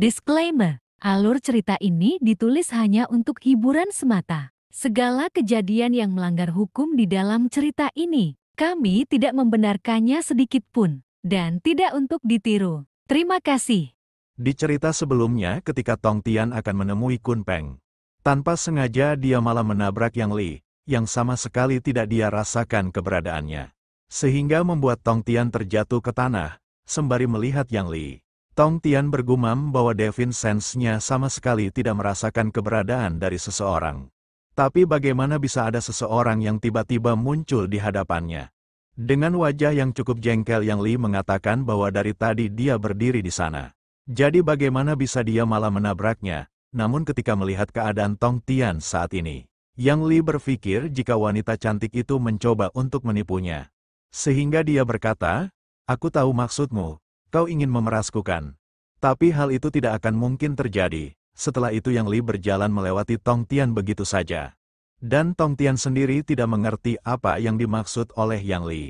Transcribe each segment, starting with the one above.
Disclaimer, alur cerita ini ditulis hanya untuk hiburan semata. Segala kejadian yang melanggar hukum di dalam cerita ini, kami tidak membenarkannya sedikit pun, dan tidak untuk ditiru. Terima kasih. Di cerita sebelumnya ketika Tong Tian akan menemui Kun Peng, tanpa sengaja dia malah menabrak Yang Li, yang sama sekali tidak dia rasakan keberadaannya. Sehingga membuat Tong Tian terjatuh ke tanah, sembari melihat Yang Li. Tong Tian bergumam bahwa Devin Sense-nya sama sekali tidak merasakan keberadaan dari seseorang. Tapi bagaimana bisa ada seseorang yang tiba-tiba muncul di hadapannya? Dengan wajah yang cukup jengkel Yang Li mengatakan bahwa dari tadi dia berdiri di sana. Jadi bagaimana bisa dia malah menabraknya? Namun ketika melihat keadaan Tong Tian saat ini, Yang Li berpikir jika wanita cantik itu mencoba untuk menipunya. Sehingga dia berkata, "Aku tahu maksudmu. Kau ingin memerasku kan? Tapi hal itu tidak akan mungkin terjadi." Setelah itu Yang Li berjalan melewati Tong Tian begitu saja. Dan Tong Tian sendiri tidak mengerti apa yang dimaksud oleh Yang Li.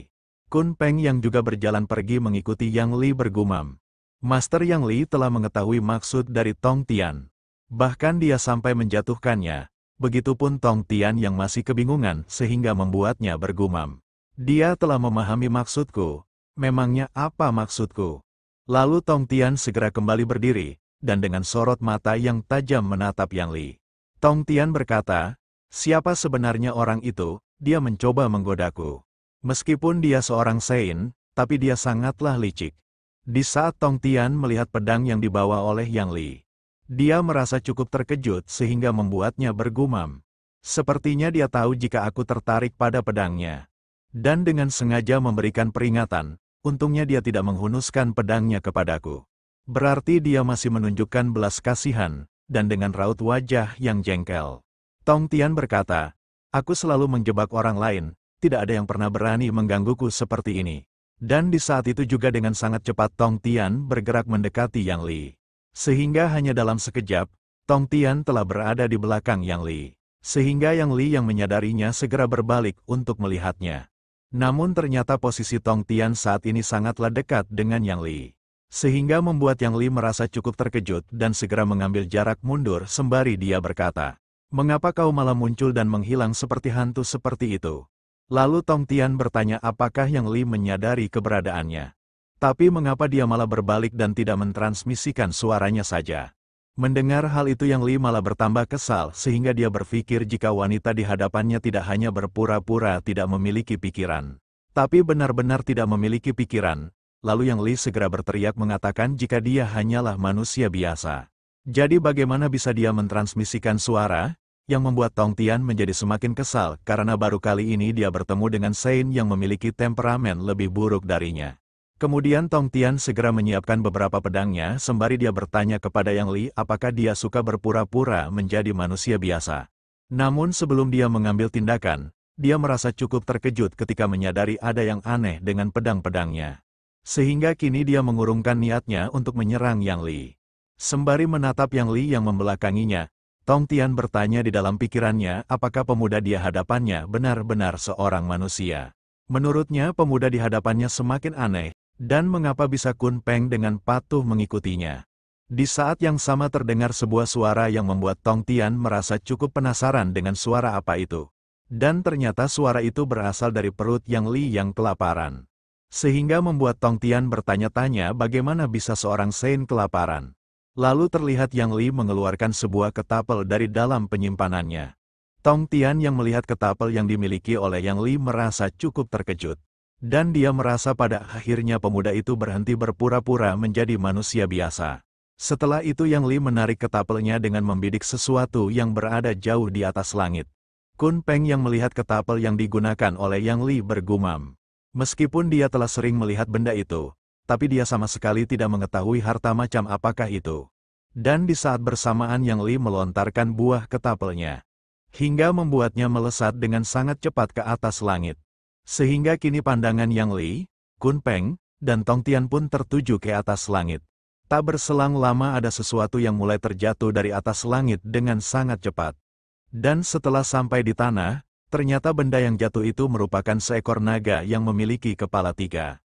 Kun Peng yang juga berjalan pergi mengikuti Yang Li bergumam. Master Yang Li telah mengetahui maksud dari Tong Tian. Bahkan dia sampai menjatuhkannya. Begitupun Tong Tian yang masih kebingungan sehingga membuatnya bergumam. Dia telah memahami maksudku. Memangnya apa maksudku? Lalu Tong Tian segera kembali berdiri, dan dengan sorot mata yang tajam menatap Yang Li. Tong Tian berkata, "Siapa sebenarnya orang itu? Dia mencoba menggodaku. Meskipun dia seorang Sein, tapi dia sangatlah licik." Di saat Tong Tian melihat pedang yang dibawa oleh Yang Li, dia merasa cukup terkejut sehingga membuatnya bergumam. Sepertinya dia tahu jika aku tertarik pada pedangnya. Dan dengan sengaja memberikan peringatan, untungnya dia tidak menghunuskan pedangnya kepadaku. Berarti dia masih menunjukkan belas kasihan, dan dengan raut wajah yang jengkel. Tong Tian berkata, "Aku selalu menjebak orang lain, tidak ada yang pernah berani menggangguku seperti ini." Dan di saat itu juga dengan sangat cepat Tong Tian bergerak mendekati Yang Li. Sehingga hanya dalam sekejap, Tong Tian telah berada di belakang Yang Li. Sehingga Yang Li yang menyadarinya segera berbalik untuk melihatnya. Namun ternyata posisi Tong Tian saat ini sangatlah dekat dengan Yang Li. Sehingga membuat Yang Li merasa cukup terkejut dan segera mengambil jarak mundur sembari dia berkata, "Mengapa kau malah muncul dan menghilang seperti hantu seperti itu?" Lalu Tong Tian bertanya apakah Yang Li menyadari keberadaannya. Tapi mengapa dia malah berbalik dan tidak mentransmisikan suaranya saja. Mendengar hal itu Yang Li malah bertambah kesal sehingga dia berpikir jika wanita di hadapannya tidak hanya berpura-pura tidak memiliki pikiran, tapi benar-benar tidak memiliki pikiran. Lalu Yang Li segera berteriak mengatakan jika dia hanyalah manusia biasa. Jadi bagaimana bisa dia mentransmisikan suara? Yang membuat Tong Tian menjadi semakin kesal karena baru kali ini dia bertemu dengan Sein yang memiliki temperamen lebih buruk darinya. Kemudian Tong Tian segera menyiapkan beberapa pedangnya sembari dia bertanya kepada Yang Li apakah dia suka berpura-pura menjadi manusia biasa. Namun sebelum dia mengambil tindakan, dia merasa cukup terkejut ketika menyadari ada yang aneh dengan pedang-pedangnya. Sehingga kini dia mengurungkan niatnya untuk menyerang Yang Li. Sembari menatap Yang Li yang membelakanginya, Tong Tian bertanya di dalam pikirannya apakah pemuda di hadapannya benar-benar seorang manusia. Menurutnya pemuda di hadapannya semakin aneh, dan mengapa bisa Kun Peng dengan patuh mengikutinya. Di saat yang sama terdengar sebuah suara yang membuat Tong Tian merasa cukup penasaran dengan suara apa itu. Dan ternyata suara itu berasal dari perut Yang Li yang kelaparan. Sehingga membuat Tong Tian bertanya-tanya bagaimana bisa seorang Sein kelaparan. Lalu terlihat Yang Li mengeluarkan sebuah ketapel dari dalam penyimpanannya. Tong Tian yang melihat ketapel yang dimiliki oleh Yang Li merasa cukup terkejut. Dan dia merasa pada akhirnya pemuda itu berhenti berpura-pura menjadi manusia biasa. Setelah itu Yang Li menarik ketapelnya dengan membidik sesuatu yang berada jauh di atas langit. Kun Peng yang melihat ketapel yang digunakan oleh Yang Li bergumam. Meskipun dia telah sering melihat benda itu, tapi dia sama sekali tidak mengetahui harta macam apakah itu. Dan di saat bersamaan Yang Li melontarkan buah ketapelnya, hingga membuatnya melesat dengan sangat cepat ke atas langit. Sehingga kini pandangan Yang Li, Kun Peng, dan Tong Tian pun tertuju ke atas langit. Tak berselang lama ada sesuatu yang mulai terjatuh dari atas langit dengan sangat cepat. Dan setelah sampai di tanah, ternyata benda yang jatuh itu merupakan seekor naga yang memiliki kepala 3.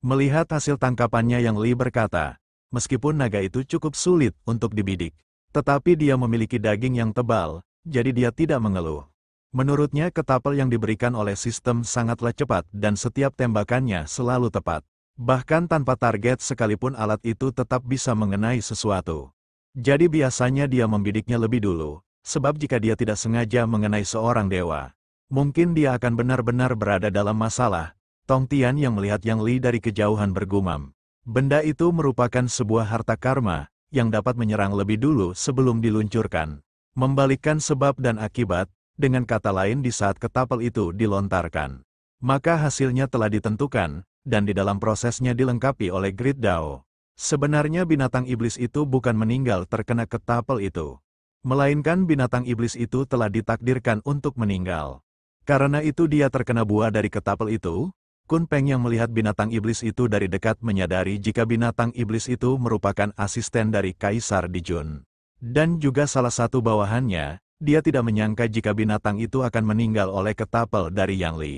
Melihat hasil tangkapannya Yang Li berkata, Meskipun naga itu cukup sulit untuk dibidik, tetapi dia memiliki daging yang tebal, jadi dia tidak mengeluh. Menurutnya ketapel yang diberikan oleh sistem sangatlah cepat dan setiap tembakannya selalu tepat. Bahkan tanpa target sekalipun alat itu tetap bisa mengenai sesuatu. Jadi biasanya dia membidiknya lebih dulu, sebab jika dia tidak sengaja mengenai seorang dewa, mungkin dia akan benar-benar berada dalam masalah. Tong Tian yang melihat Yang Li dari kejauhan bergumam. Benda itu merupakan sebuah harta karma, yang dapat menyerang lebih dulu sebelum diluncurkan. Membalikkan sebab dan akibat, dengan kata lain di saat ketapel itu dilontarkan. Maka hasilnya telah ditentukan, dan di dalam prosesnya dilengkapi oleh Great Dao. Sebenarnya binatang iblis itu bukan meninggal terkena ketapel itu. Melainkan binatang iblis itu telah ditakdirkan untuk meninggal. Karena itu dia terkena buah dari ketapel itu. Kun Peng yang melihat binatang iblis itu dari dekat menyadari jika binatang iblis itu merupakan asisten dari Kaisar Dijun. Dan juga salah satu bawahannya, dia tidak menyangka jika binatang itu akan meninggal oleh ketapel dari Yang Li.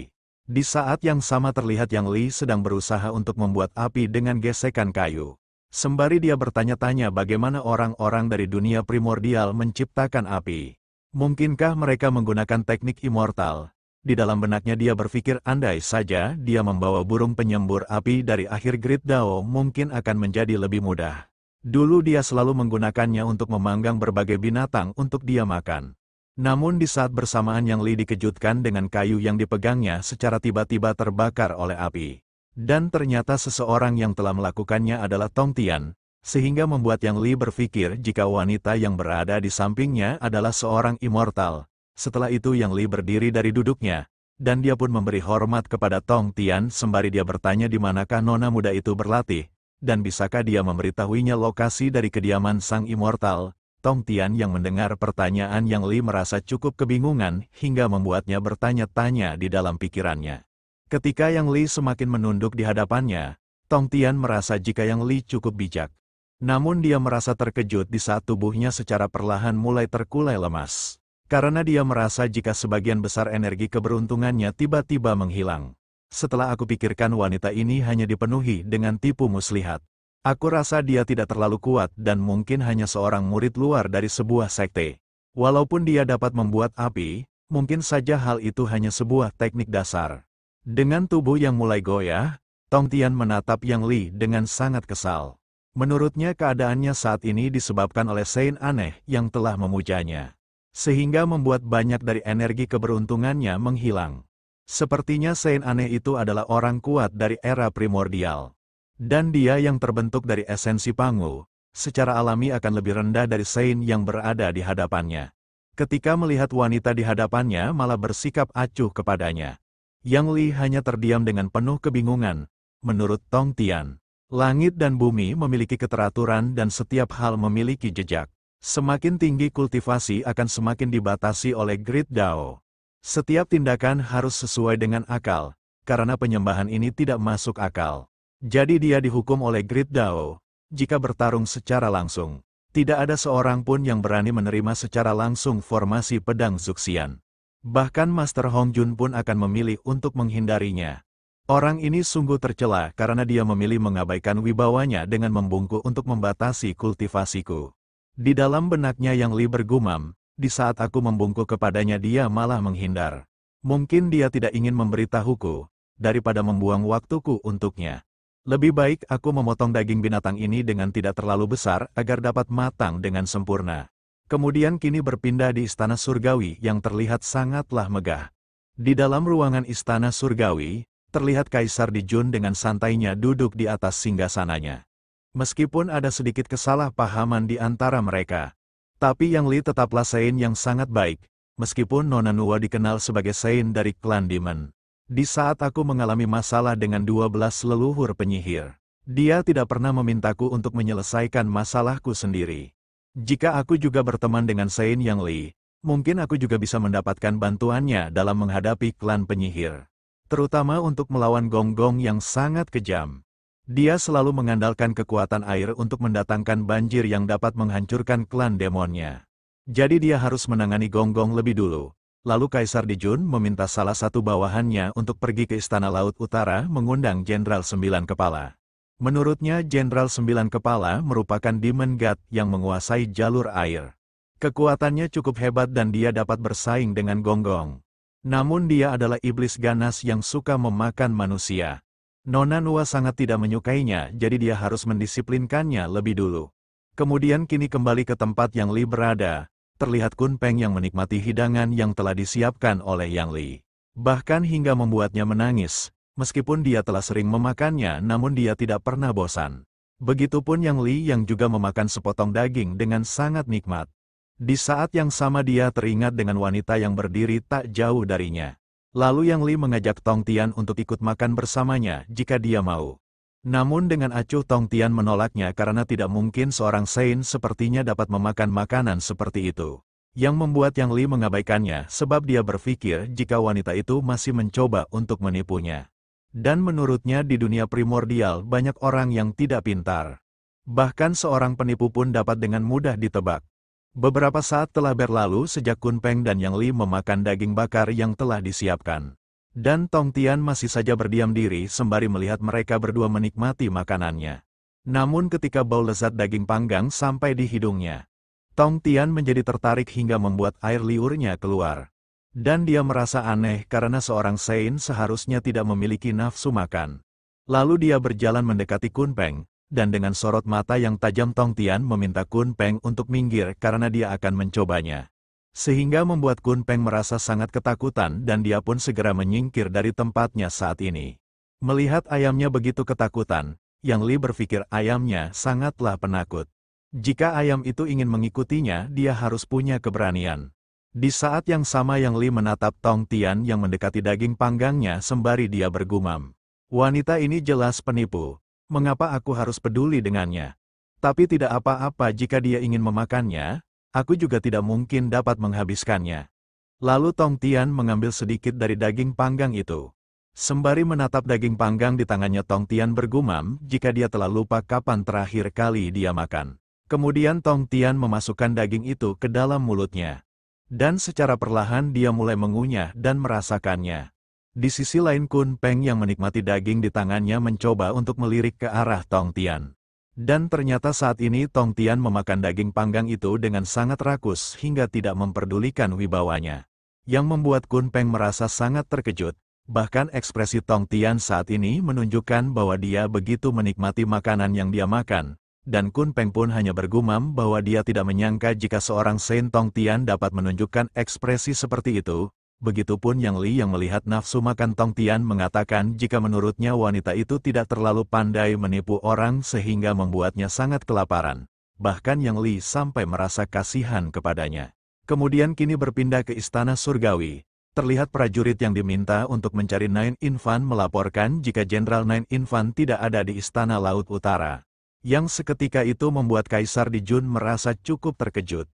Di saat yang sama terlihat Yang Li sedang berusaha untuk membuat api dengan gesekan kayu. Sembari dia bertanya-tanya bagaimana orang-orang dari dunia primordial menciptakan api. Mungkinkah mereka menggunakan teknik immortal? Di dalam benaknya dia berpikir andai saja dia membawa burung penyembur api dari akhir Great Dao mungkin akan menjadi lebih mudah. Dulu dia selalu menggunakannya untuk memanggang berbagai binatang untuk dia makan. Namun di saat bersamaan Yang Li dikejutkan dengan kayu yang dipegangnya secara tiba-tiba terbakar oleh api. Dan ternyata seseorang yang telah melakukannya adalah Tong Tian, sehingga membuat Yang Li berpikir jika wanita yang berada di sampingnya adalah seorang immortal. Setelah itu Yang Li berdiri dari duduknya, dan dia pun memberi hormat kepada Tong Tian sembari dia bertanya di manakah nona muda itu berlatih, dan bisakah dia memberitahuinya lokasi dari kediaman sang immortal. Tong Tian yang mendengar pertanyaan Yang Li merasa cukup kebingungan hingga membuatnya bertanya-tanya di dalam pikirannya. Ketika Yang Li semakin menunduk di hadapannya, Tong Tian merasa jika Yang Li cukup bijak. Namun dia merasa terkejut di saat tubuhnya secara perlahan mulai terkulai lemas. Karena dia merasa jika sebagian besar energi keberuntungannya tiba-tiba menghilang. Setelah aku pikirkan wanita ini hanya dipenuhi dengan tipu muslihat. Aku rasa dia tidak terlalu kuat dan mungkin hanya seorang murid luar dari sebuah sekte. Walaupun dia dapat membuat api, mungkin saja hal itu hanya sebuah teknik dasar. Dengan tubuh yang mulai goyah, Tong Tian menatap Yang Li dengan sangat kesal. Menurutnya keadaannya saat ini disebabkan oleh Sein aneh yang telah memujanya. Sehingga membuat banyak dari energi keberuntungannya menghilang. Sepertinya Sein aneh itu adalah orang kuat dari era primordial. Dan dia yang terbentuk dari esensi Pangu, secara alami akan lebih rendah dari Sein yang berada di hadapannya. Ketika melihat wanita di hadapannya malah bersikap acuh kepadanya. Yang Li hanya terdiam dengan penuh kebingungan. Menurut Tong Tian, langit dan bumi memiliki keteraturan dan setiap hal memiliki jejak. Semakin tinggi kultivasi akan semakin dibatasi oleh Great Dao. Setiap tindakan harus sesuai dengan akal, karena penyembahan ini tidak masuk akal. Jadi dia dihukum oleh Great Dao, jika bertarung secara langsung. Tidak ada seorang pun yang berani menerima secara langsung formasi pedang Zuxian. Bahkan Master Hong Jun pun akan memilih untuk menghindarinya. Orang ini sungguh tercela karena dia memilih mengabaikan wibawanya dengan membungkuk untuk membatasi kultivasiku. Di dalam benaknya Yang Li bergumam, di saat aku membungkuk kepadanya dia malah menghindar. Mungkin dia tidak ingin memberitahuku, daripada membuang waktuku untuknya. Lebih baik aku memotong daging binatang ini dengan tidak terlalu besar agar dapat matang dengan sempurna. Kemudian kini berpindah di Istana Surgawi yang terlihat sangatlah megah. Di dalam ruangan Istana Surgawi, terlihat Kaisar Dijun dengan santainya duduk di atas singgasananya. Meskipun ada sedikit kesalahpahaman di antara mereka, tapi Yang Li tetaplah Sein yang sangat baik, meskipun Nona Nuwa dikenal sebagai Sein dari klan Demon. Di saat aku mengalami masalah dengan 12 leluhur penyihir, dia tidak pernah memintaku untuk menyelesaikan masalahku sendiri. Jika aku juga berteman dengan Sein Yang Li, mungkin aku juga bisa mendapatkan bantuannya dalam menghadapi klan penyihir. Terutama untuk melawan Gonggong yang sangat kejam. Dia selalu mengandalkan kekuatan air untuk mendatangkan banjir yang dapat menghancurkan klan demonnya. Jadi dia harus menangani Gonggong lebih dulu. Lalu Kaisar Dijun meminta salah satu bawahannya untuk pergi ke Istana Laut Utara mengundang Jenderal 9 Kepala. Menurutnya Jenderal Sembilan Kepala merupakan Demon God yang menguasai jalur air. Kekuatannya cukup hebat dan dia dapat bersaing dengan Gonggong. Namun dia adalah iblis ganas yang suka memakan manusia. Nona Nuwa sangat tidak menyukainya, jadi dia harus mendisiplinkannya lebih dulu. Kemudian kini kembali ke tempat Yang Li berada, terlihat Kun Peng yang menikmati hidangan yang telah disiapkan oleh Yang Li. Bahkan hingga membuatnya menangis. Meskipun dia telah sering memakannya, namun dia tidak pernah bosan. Begitupun Yang Li yang juga memakan sepotong daging dengan sangat nikmat. Di saat yang sama dia teringat dengan wanita yang berdiri tak jauh darinya. Lalu Yang Li mengajak Tong Tian untuk ikut makan bersamanya jika dia mau. Namun dengan acuh Tong Tian menolaknya karena tidak mungkin seorang Saint sepertinya dapat memakan makanan seperti itu. Yang membuat Yang Li mengabaikannya sebab dia berpikir jika wanita itu masih mencoba untuk menipunya. Dan menurutnya di dunia primordial banyak orang yang tidak pintar. Bahkan seorang penipu pun dapat dengan mudah ditebak. Beberapa saat telah berlalu sejak Kun Peng dan Yang Li memakan daging bakar yang telah disiapkan. Dan Tong Tian masih saja berdiam diri sembari melihat mereka berdua menikmati makanannya. Namun ketika bau lezat daging panggang sampai di hidungnya, Tong Tian menjadi tertarik hingga membuat air liurnya keluar. Dan dia merasa aneh karena seorang Saint seharusnya tidak memiliki nafsu makan. Lalu dia berjalan mendekati Kun Peng, dan dengan sorot mata yang tajam Tong Tian meminta Kun Peng untuk minggir karena dia akan mencobanya. Sehingga membuat Kun Peng merasa sangat ketakutan dan dia pun segera menyingkir dari tempatnya saat ini. Melihat ayamnya begitu ketakutan, Yang Li berpikir ayamnya sangatlah penakut. Jika ayam itu ingin mengikutinya, dia harus punya keberanian. Di saat yang sama Yang Li menatap Tong Tian yang mendekati daging panggangnya sembari dia bergumam. Wanita ini jelas penipu. Mengapa aku harus peduli dengannya? Tapi tidak apa-apa jika dia ingin memakannya, aku juga tidak mungkin dapat menghabiskannya. Lalu Tong Tian mengambil sedikit dari daging panggang itu. Sembari menatap daging panggang di tangannya Tong Tian bergumam jika dia telah lupa kapan terakhir kali dia makan. Kemudian Tong Tian memasukkan daging itu ke dalam mulutnya. Dan secara perlahan dia mulai mengunyah dan merasakannya. Di sisi lain Kun Peng yang menikmati daging di tangannya mencoba untuk melirik ke arah Tong Tian. Dan ternyata saat ini Tong Tian memakan daging panggang itu dengan sangat rakus hingga tidak memperdulikan wibawanya. Yang membuat Kun Peng merasa sangat terkejut. Bahkan ekspresi Tong Tian saat ini menunjukkan bahwa dia begitu menikmati makanan yang dia makan. Dan Kun Peng pun hanya bergumam bahwa dia tidak menyangka jika seorang Saint Tong Tian dapat menunjukkan ekspresi seperti itu. Begitupun Yang Li yang melihat nafsu makan Tong Tian mengatakan jika menurutnya wanita itu tidak terlalu pandai menipu orang sehingga membuatnya sangat kelaparan. Bahkan Yang Li sampai merasa kasihan kepadanya. Kemudian kini berpindah ke istana surgawi. Terlihat prajurit yang diminta untuk mencari Nine Infant melaporkan jika Jenderal Nine Infant tidak ada di istana Laut Utara. Yang seketika itu membuat Kaisar Dijun merasa cukup terkejut.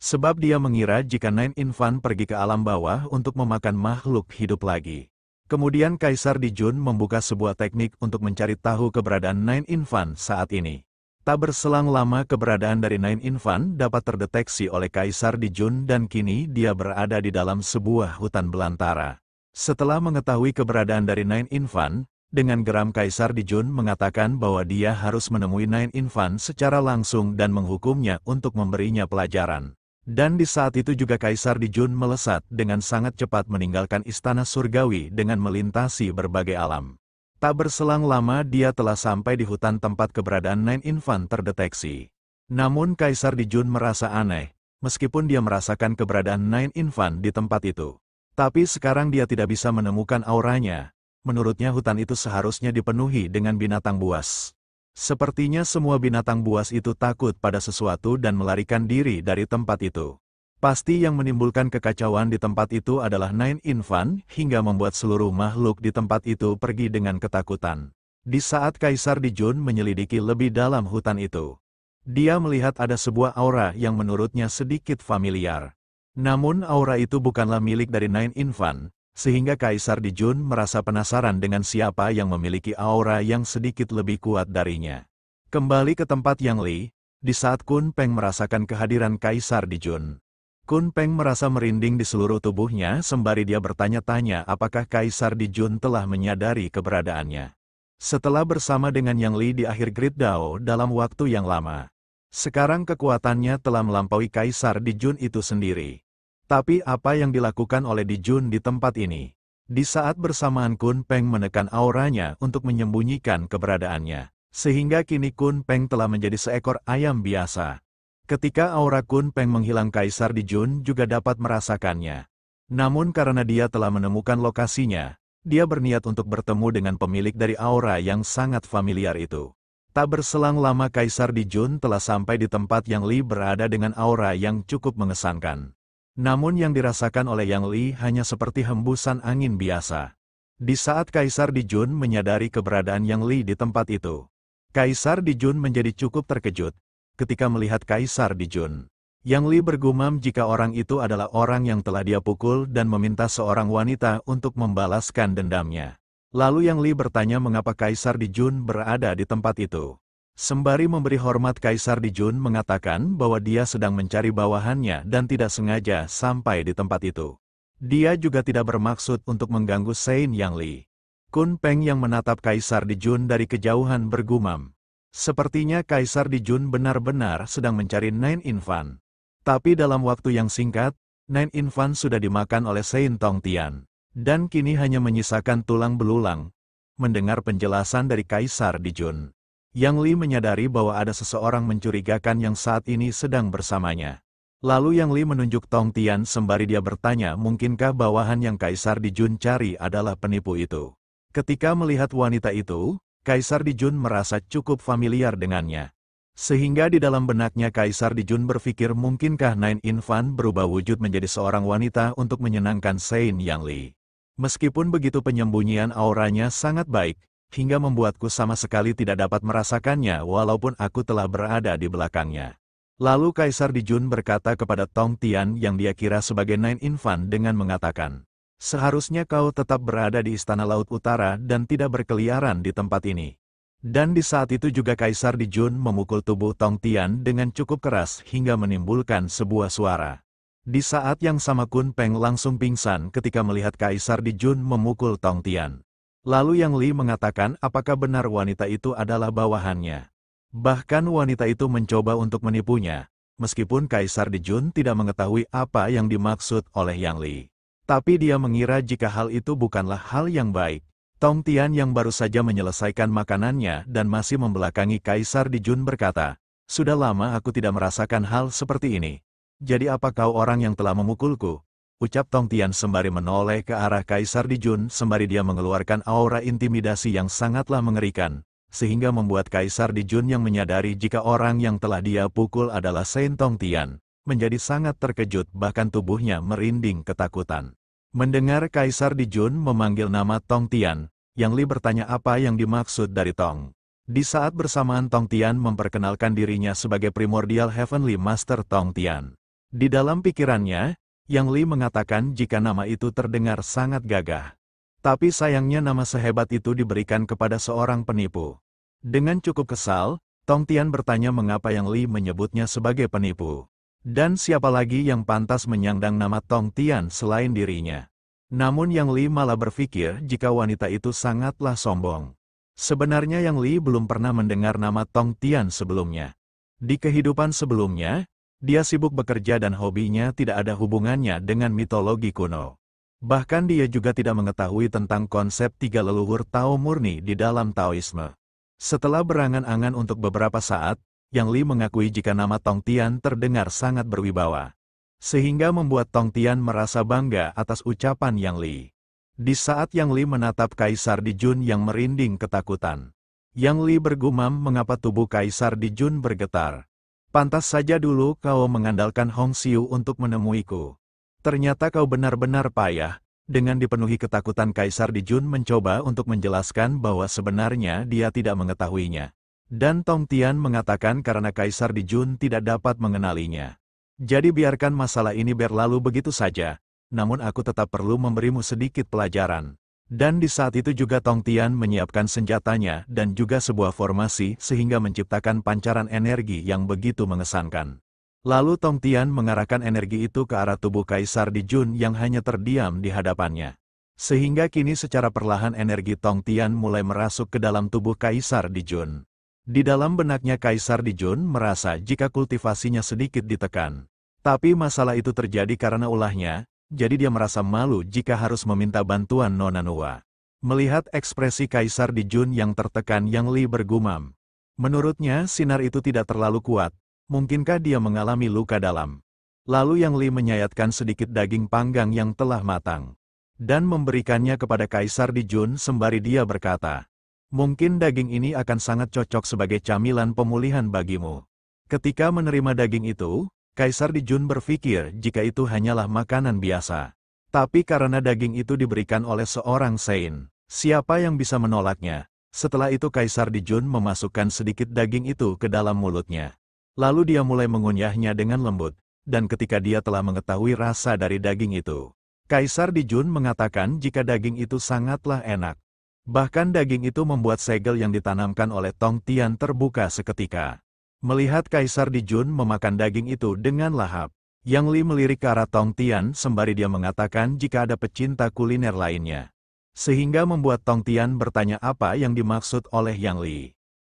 Sebab dia mengira jika Nine Infant pergi ke alam bawah untuk memakan makhluk hidup lagi. Kemudian Kaisar Dijun membuka sebuah teknik untuk mencari tahu keberadaan Nine Infant saat ini. Tak berselang lama keberadaan dari Nine Infant dapat terdeteksi oleh Kaisar Dijun dan kini dia berada di dalam sebuah hutan belantara. Setelah mengetahui keberadaan dari Nine Infant, dengan geram Kaisar Dijun mengatakan bahwa dia harus menemui Nine Infant secara langsung dan menghukumnya untuk memberinya pelajaran. Dan di saat itu juga Kaisar Dijun melesat dengan sangat cepat meninggalkan istana surgawi dengan melintasi berbagai alam. Tak berselang lama dia telah sampai di hutan tempat keberadaan Nine Infant terdeteksi. Namun Kaisar Dijun merasa aneh, meskipun dia merasakan keberadaan Nine Infant di tempat itu. Tapi sekarang dia tidak bisa menemukan auranya. Menurutnya hutan itu seharusnya dipenuhi dengan binatang buas. Sepertinya semua binatang buas itu takut pada sesuatu dan melarikan diri dari tempat itu. Pasti yang menimbulkan kekacauan di tempat itu adalah Nine Infant hingga membuat seluruh makhluk di tempat itu pergi dengan ketakutan. Di saat Kaisar Dijun menyelidiki lebih dalam hutan itu, dia melihat ada sebuah aura yang menurutnya sedikit familiar. Namun aura itu bukanlah milik dari Nine Infant. Sehingga Kaisar Dijun merasa penasaran dengan siapa yang memiliki aura yang sedikit lebih kuat darinya. Kembali ke tempat Yang Li, di saat Kun Peng merasakan kehadiran Kaisar Dijun. Kun Peng merasa merinding di seluruh tubuhnya sembari dia bertanya-tanya apakah Kaisar Dijun telah menyadari keberadaannya. Setelah bersama dengan Yang Li di akhir Great Dao dalam waktu yang lama. Sekarang kekuatannya telah melampaui Kaisar Dijun itu sendiri. Tapi apa yang dilakukan oleh Dijun di tempat ini? Di saat bersamaan Kun Peng menekan auranya untuk menyembunyikan keberadaannya. Sehingga kini Kun Peng telah menjadi seekor ayam biasa. Ketika aura Kun Peng menghilang, Kaisar Dijun juga dapat merasakannya. Namun karena dia telah menemukan lokasinya, dia berniat untuk bertemu dengan pemilik dari aura yang sangat familiar itu. Tak berselang lama Kaisar Dijun telah sampai di tempat Yang Li berada dengan aura yang cukup mengesankan. Namun yang dirasakan oleh Yang Li hanya seperti hembusan angin biasa. Di saat Kaisar Dijun menyadari keberadaan Yang Li di tempat itu, Kaisar Dijun menjadi cukup terkejut ketika melihat Kaisar Dijun. Yang Li bergumam jika orang itu adalah orang yang telah dia pukul dan meminta seorang wanita untuk membalaskan dendamnya. Lalu Yang Li bertanya mengapa Kaisar Dijun berada di tempat itu. Sembari memberi hormat, Kaisar Dijun mengatakan bahwa dia sedang mencari bawahannya dan tidak sengaja sampai di tempat itu. Dia juga tidak bermaksud untuk mengganggu Sein Yang Li. Kun Peng yang menatap Kaisar Dijun dari kejauhan bergumam. Sepertinya Kaisar Dijun benar-benar sedang mencari Nine Infan. Tapi dalam waktu yang singkat, Nine Infan sudah dimakan oleh Sein Tongtian. Dan kini hanya menyisakan tulang belulang. Mendengar penjelasan dari Kaisar Dijun, Yang Li menyadari bahwa ada seseorang mencurigakan yang saat ini sedang bersamanya. Lalu Yang Li menunjuk Tongtian sembari dia bertanya mungkinkah bawahan yang Kaisar Dijun cari adalah penipu itu. Ketika melihat wanita itu, Kaisar Dijun merasa cukup familiar dengannya. Sehingga di dalam benaknya Kaisar Dijun berpikir mungkinkah Nine Infan berubah wujud menjadi seorang wanita untuk menyenangkan Sein Yang Li. Meskipun begitu penyembunyian auranya sangat baik, hingga membuatku sama sekali tidak dapat merasakannya walaupun aku telah berada di belakangnya. Lalu Kaisar Dijun berkata kepada Tongtian yang dia kira sebagai Nine Infan dengan mengatakan, seharusnya kau tetap berada di Istana Laut Utara dan tidak berkeliaran di tempat ini. Dan di saat itu juga Kaisar Dijun memukul tubuh Tongtian dengan cukup keras hingga menimbulkan sebuah suara. Di saat yang sama Kun Peng langsung pingsan ketika melihat Kaisar Dijun memukul Tongtian. Lalu Yang Li mengatakan apakah benar wanita itu adalah bawahannya. Bahkan wanita itu mencoba untuk menipunya, meskipun Kaisar Dijun tidak mengetahui apa yang dimaksud oleh Yang Li. Tapi dia mengira jika hal itu bukanlah hal yang baik. Tongtian yang baru saja menyelesaikan makanannya dan masih membelakangi Kaisar Dijun berkata, sudah lama aku tidak merasakan hal seperti ini. Jadi apa kau orang yang telah memukulku? Ucap Tongtian sembari menoleh ke arah Kaisar Dijun sembari dia mengeluarkan aura intimidasi yang sangatlah mengerikan, sehingga membuat Kaisar Dijun yang menyadari jika orang yang telah dia pukul adalah Sein Tongtian, menjadi sangat terkejut bahkan tubuhnya merinding ketakutan. Mendengar Kaisar Dijun memanggil nama Tongtian, Yang Li bertanya apa yang dimaksud dari Tong. Di saat bersamaan Tongtian memperkenalkan dirinya sebagai Primordial Heavenly Master Tongtian. Di dalam pikirannya, Yang Li mengatakan jika nama itu terdengar sangat gagah. Tapi sayangnya nama sehebat itu diberikan kepada seorang penipu. Dengan cukup kesal, Tongtian bertanya mengapa Yang Li menyebutnya sebagai penipu. Dan siapa lagi yang pantas menyandang nama Tongtian selain dirinya. Namun Yang Li malah berpikir jika wanita itu sangatlah sombong. Sebenarnya Yang Li belum pernah mendengar nama Tongtian sebelumnya. Di kehidupan sebelumnya, dia sibuk bekerja dan hobinya tidak ada hubungannya dengan mitologi kuno. Bahkan dia juga tidak mengetahui tentang konsep tiga leluhur Tao murni di dalam Taoisme. Setelah berangan-angan untuk beberapa saat, Yang Li mengakui jika nama Tongtian terdengar sangat berwibawa. Sehingga membuat Tongtian merasa bangga atas ucapan Yang Li. Di saat Yang Li menatap Kaisar Dijun yang merinding ketakutan, Yang Li bergumam mengapa tubuh Kaisar Dijun bergetar. Pantas saja dulu kau mengandalkan Hong Xiu untuk menemuiku. Ternyata kau benar-benar payah. Dengan dipenuhi ketakutan Kaisar Dijun mencoba untuk menjelaskan bahwa sebenarnya dia tidak mengetahuinya. Dan Tongtian mengatakan karena Kaisar Dijun tidak dapat mengenalinya. Jadi biarkan masalah ini berlalu begitu saja, namun aku tetap perlu memberimu sedikit pelajaran. Dan di saat itu juga Tongtian menyiapkan senjatanya dan juga sebuah formasi sehingga menciptakan pancaran energi yang begitu mengesankan. Lalu Tongtian mengarahkan energi itu ke arah tubuh Kaisar Dijun yang hanya terdiam di hadapannya. Sehingga kini secara perlahan energi Tong Tian mulai merasuk ke dalam tubuh Kaisar Dijun. Di dalam benaknya Kaisar Dijun merasa jika kultivasinya sedikit ditekan. Tapi masalah itu terjadi karena ulahnya, jadi dia merasa malu jika harus meminta bantuan Nona Nuwa. Melihat ekspresi Kaisar Dijun yang tertekan, Yang Li bergumam. Menurutnya sinar itu tidak terlalu kuat, mungkinkah dia mengalami luka dalam? Lalu Yang Li menyayatkan sedikit daging panggang yang telah matang. Dan memberikannya kepada Kaisar Dijun sembari dia berkata, mungkin daging ini akan sangat cocok sebagai camilan pemulihan bagimu. Ketika menerima daging itu, Kaisar Dijun berpikir jika itu hanyalah makanan biasa. Tapi karena daging itu diberikan oleh seorang Sein, siapa yang bisa menolaknya? Setelah itu Kaisar Dijun memasukkan sedikit daging itu ke dalam mulutnya. Lalu dia mulai mengunyahnya dengan lembut, dan ketika dia telah mengetahui rasa dari daging itu, Kaisar Dijun mengatakan jika daging itu sangatlah enak. Bahkan daging itu membuat segel yang ditanamkan oleh Tong Tian terbuka seketika. Melihat Kaisar Dijun memakan daging itu dengan lahap, Yang Li melirik ke arah Tong Tian sembari dia mengatakan jika ada pecinta kuliner lainnya. Sehingga membuat Tong Tian bertanya apa yang dimaksud oleh Yang Li.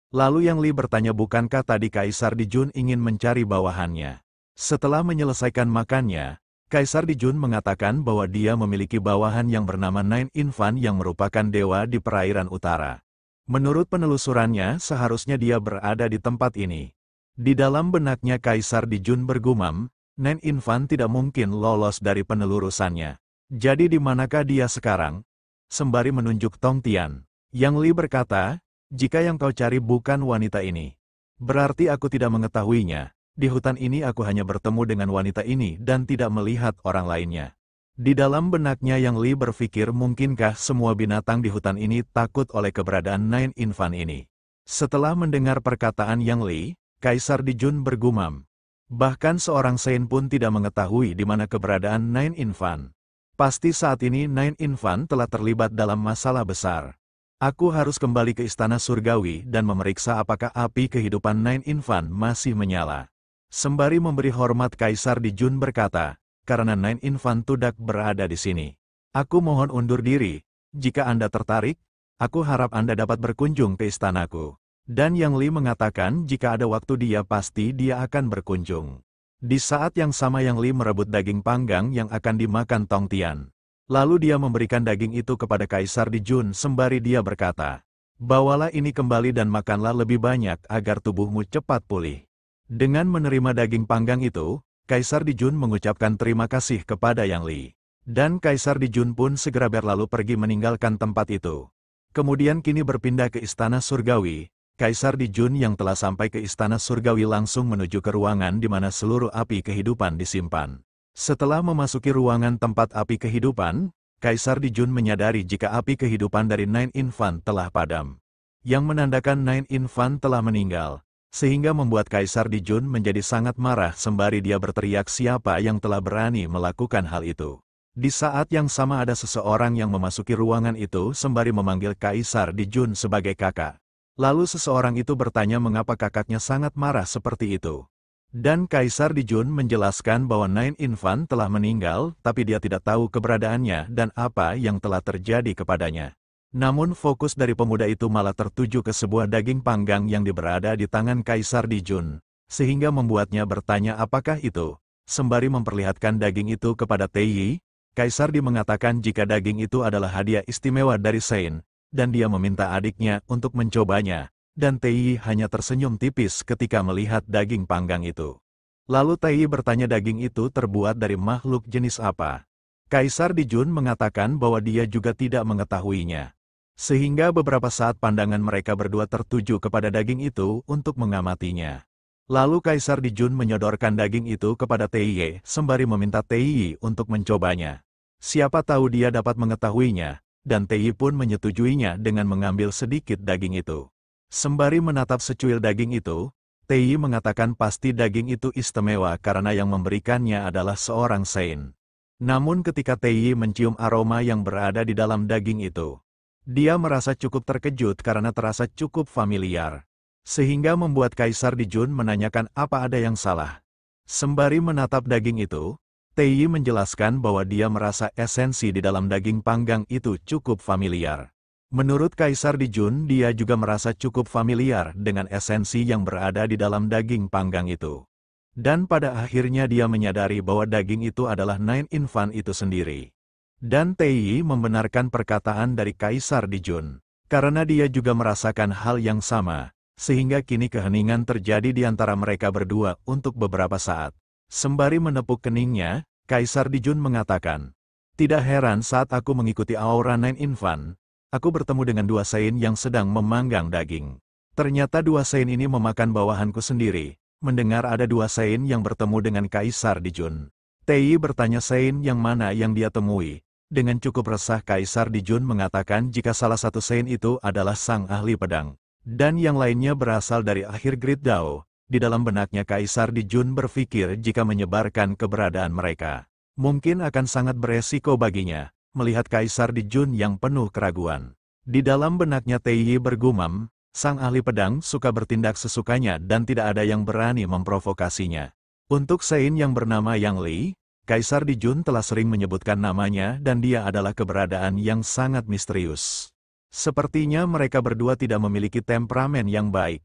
Lalu Yang Li bertanya bukankah tadi Kaisar Dijun ingin mencari bawahannya. Setelah menyelesaikan makannya, Kaisar Dijun mengatakan bahwa dia memiliki bawahan yang bernama Nine Infan yang merupakan dewa di perairan utara. Menurut penelusurannya seharusnya dia berada di tempat ini. Di dalam benaknya Kaisar Dijun bergumam, Nine Infan tidak mungkin lolos dari penelurusannya. Jadi di manakah dia sekarang? Sembari menunjuk Tong Tian, Yang Li berkata, jika yang kau cari bukan wanita ini, berarti aku tidak mengetahuinya. Di hutan ini aku hanya bertemu dengan wanita ini dan tidak melihat orang lainnya. Di dalam benaknya Yang Li berpikir mungkinkah semua binatang di hutan ini takut oleh keberadaan Nine Infan ini. Setelah mendengar perkataan Yang Li, Kaisar Dijun bergumam. Bahkan seorang Sein pun tidak mengetahui di mana keberadaan Nine Infan. Pasti saat ini Nine Infan telah terlibat dalam masalah besar. Aku harus kembali ke Istana Surgawi dan memeriksa apakah api kehidupan Nine Infan masih menyala. Sembari memberi hormat Kaisar Dijun berkata, karena Nine Infan Tudak berada di sini. Aku mohon undur diri, jika Anda tertarik, aku harap Anda dapat berkunjung ke istanaku. Dan Yang Li mengatakan jika ada waktu dia pasti dia akan berkunjung. Di saat yang sama Yang Li merebut daging panggang yang akan dimakan Tong Tian. Lalu dia memberikan daging itu kepada Kaisar Dijun sembari dia berkata, bawalah ini kembali dan makanlah lebih banyak agar tubuhmu cepat pulih. Dengan menerima daging panggang itu, Kaisar Dijun mengucapkan terima kasih kepada Yang Li. Dan Kaisar Dijun pun segera berlalu pergi meninggalkan tempat itu. Kemudian kini berpindah ke Istana Surgawi. Kaisar Dijun yang telah sampai ke Istana Surgawi langsung menuju ke ruangan di mana seluruh api kehidupan disimpan. Setelah memasuki ruangan tempat api kehidupan, Kaisar Dijun menyadari jika api kehidupan dari Nine Infan telah padam. Yang menandakan Nine Infan telah meninggal, sehingga membuat Kaisar Dijun menjadi sangat marah sembari dia berteriak siapa yang telah berani melakukan hal itu. Di saat yang sama ada seseorang yang memasuki ruangan itu sembari memanggil Kaisar Dijun sebagai kakak. Lalu seseorang itu bertanya mengapa kakaknya sangat marah seperti itu. Dan Kaisar Dijun menjelaskan bahwa Nine Infan telah meninggal, tapi dia tidak tahu keberadaannya dan apa yang telah terjadi kepadanya. Namun fokus dari pemuda itu malah tertuju ke sebuah daging panggang yang berada di tangan Kaisar Dijun, sehingga membuatnya bertanya apakah itu. Sembari memperlihatkan daging itu kepada Tei, Kaisar Di mengatakan jika daging itu adalah hadiah istimewa dari Sein, dan dia meminta adiknya untuk mencobanya, dan Tei hanya tersenyum tipis ketika melihat daging panggang itu. Lalu Tei bertanya daging itu terbuat dari makhluk jenis apa. Kaisar Dijun mengatakan bahwa dia juga tidak mengetahuinya. Sehingga beberapa saat pandangan mereka berdua tertuju kepada daging itu untuk mengamatinya. Lalu Kaisar Dijun menyodorkan daging itu kepada Tei sembari meminta Tei untuk mencobanya. Siapa tahu dia dapat mengetahuinya. Dan Tei pun menyetujuinya dengan mengambil sedikit daging itu. Sembari menatap secuil daging itu, Tei mengatakan pasti daging itu istimewa karena yang memberikannya adalah seorang Sein. Namun ketika Tei mencium aroma yang berada di dalam daging itu, dia merasa cukup terkejut karena terasa cukup familiar. Sehingga membuat Kaisar Dijun menanyakan apa ada yang salah. Sembari menatap daging itu, Tei menjelaskan bahwa dia merasa esensi di dalam daging panggang itu cukup familiar. Menurut Kaisar Dijun, dia juga merasa cukup familiar dengan esensi yang berada di dalam daging panggang itu. Dan pada akhirnya dia menyadari bahwa daging itu adalah Nine Infant itu sendiri. Dan Tei membenarkan perkataan dari Kaisar Dijun. Karena dia juga merasakan hal yang sama, sehingga kini keheningan terjadi di antara mereka berdua untuk beberapa saat. Sembari menepuk keningnya, Kaisar Dijun mengatakan, "Tidak heran saat aku mengikuti aura Nine Infant, aku bertemu dengan dua Saint yang sedang memanggang daging. Ternyata dua Saint ini memakan bawahanku sendiri." Mendengar ada dua Saint yang bertemu dengan Kaisar Dijun, Tei bertanya Saint yang mana yang dia temui. Dengan cukup resah Kaisar Dijun mengatakan jika salah satu Saint itu adalah sang ahli pedang, dan yang lainnya berasal dari akhir Great Dao. Di dalam benaknya Kaisar Dijun berpikir jika menyebarkan keberadaan mereka, mungkin akan sangat beresiko baginya, melihat Kaisar Dijun yang penuh keraguan. Di dalam benaknya Tei bergumam, sang ahli pedang suka bertindak sesukanya dan tidak ada yang berani memprovokasinya. Untuk Saint yang bernama Yang Li, Kaisar Dijun telah sering menyebutkan namanya dan dia adalah keberadaan yang sangat misterius. Sepertinya mereka berdua tidak memiliki temperamen yang baik.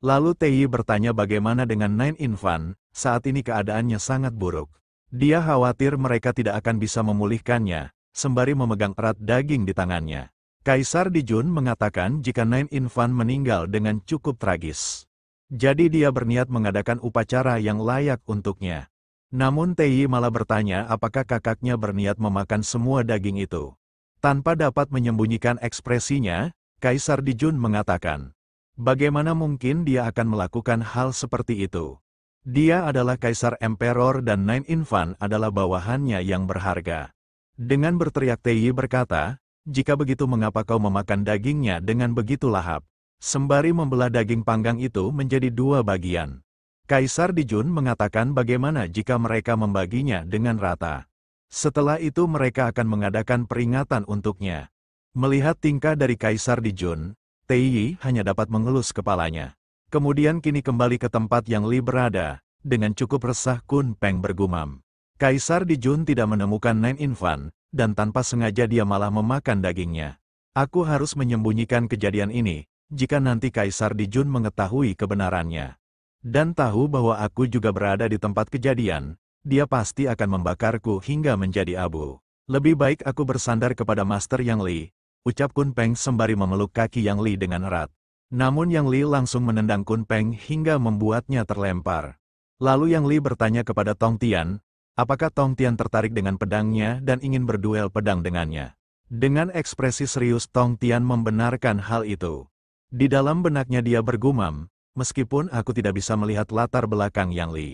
Lalu Tei bertanya bagaimana dengan Nine Infant, saat ini keadaannya sangat buruk. Dia khawatir mereka tidak akan bisa memulihkannya, sembari memegang erat daging di tangannya. Kaisar Dijun mengatakan jika Nine Infant meninggal dengan cukup tragis. Jadi dia berniat mengadakan upacara yang layak untuknya. Namun Tei malah bertanya apakah kakaknya berniat memakan semua daging itu. Tanpa dapat menyembunyikan ekspresinya, Kaisar Dijun mengatakan, bagaimana mungkin dia akan melakukan hal seperti itu? Dia adalah Kaisar Emperor dan Nine Infant adalah bawahannya yang berharga. Dengan berteriak Tei berkata, jika begitu mengapa kau memakan dagingnya dengan begitu lahap? Sembari membelah daging panggang itu menjadi dua bagian. Kaisar Dijun mengatakan bagaimana jika mereka membaginya dengan rata. Setelah itu mereka akan mengadakan peringatan untuknya. Melihat tingkah dari Kaisar Dijun, Tei hanya dapat mengelus kepalanya. Kemudian kini kembali ke tempat yang Li berada, dengan cukup resah Kun Peng bergumam. Kaisar Dijun tidak menemukan Nine Infant, dan tanpa sengaja dia malah memakan dagingnya. Aku harus menyembunyikan kejadian ini, jika nanti Kaisar Dijun mengetahui kebenarannya. Dan tahu bahwa aku juga berada di tempat kejadian, dia pasti akan membakarku hingga menjadi abu. Lebih baik aku bersandar kepada Master Yang Li, ucap Kun Peng sembari memeluk kaki Yang Li dengan erat. Namun Yang Li langsung menendang Kun Peng hingga membuatnya terlempar. Lalu Yang Li bertanya kepada Tong Tian, apakah Tong Tian tertarik dengan pedangnya dan ingin berduel pedang dengannya. Dengan ekspresi serius Tong Tian membenarkan hal itu. Di dalam benaknya dia bergumam, meskipun aku tidak bisa melihat latar belakang Yang Li.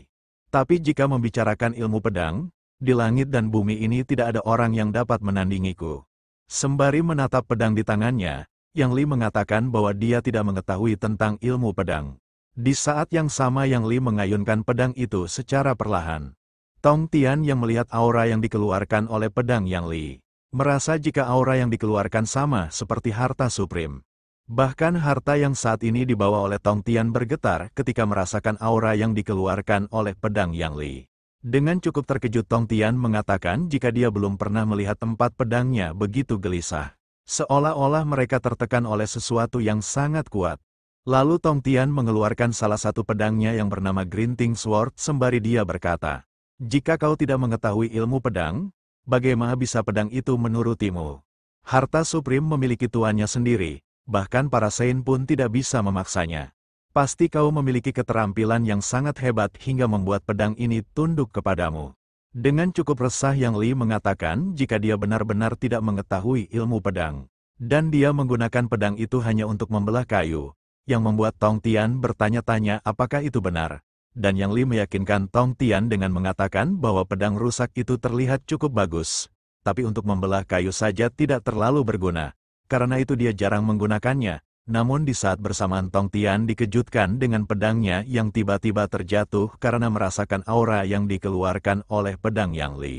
Tapi jika membicarakan ilmu pedang, di langit dan bumi ini tidak ada orang yang dapat menandingiku. Sembari menatap pedang di tangannya, Yang Li mengatakan bahwa dia tidak mengetahui tentang ilmu pedang. Di saat yang sama Yang Li mengayunkan pedang itu secara perlahan. Tong Tian yang melihat aura yang dikeluarkan oleh pedang Yang Li, merasa jika aura yang dikeluarkan sama seperti harta supreme. Bahkan harta yang saat ini dibawa oleh Tong Tian bergetar ketika merasakan aura yang dikeluarkan oleh pedang Yang Li. Dengan cukup terkejut Tong Tian mengatakan jika dia belum pernah melihat tempat pedangnya begitu gelisah. Seolah-olah mereka tertekan oleh sesuatu yang sangat kuat. Lalu Tong Tian mengeluarkan salah satu pedangnya yang bernama Grinting Sword sembari dia berkata, jika kau tidak mengetahui ilmu pedang, bagaimana bisa pedang itu menurutimu? Harta Supreme memiliki tuannya sendiri. Bahkan para Saint pun tidak bisa memaksanya. Pasti kau memiliki keterampilan yang sangat hebat hingga membuat pedang ini tunduk kepadamu. Dengan cukup resah Yang Li mengatakan jika dia benar-benar tidak mengetahui ilmu pedang. Dan dia menggunakan pedang itu hanya untuk membelah kayu. Yang membuat Tong Tian bertanya-tanya apakah itu benar. Dan Yang Li meyakinkan Tong Tian dengan mengatakan bahwa pedang rusak itu terlihat cukup bagus. Tapi untuk membelah kayu saja tidak terlalu berguna. Karena itu dia jarang menggunakannya, namun di saat bersamaan Tong Tian dikejutkan dengan pedangnya yang tiba-tiba terjatuh karena merasakan aura yang dikeluarkan oleh pedang Yang Li.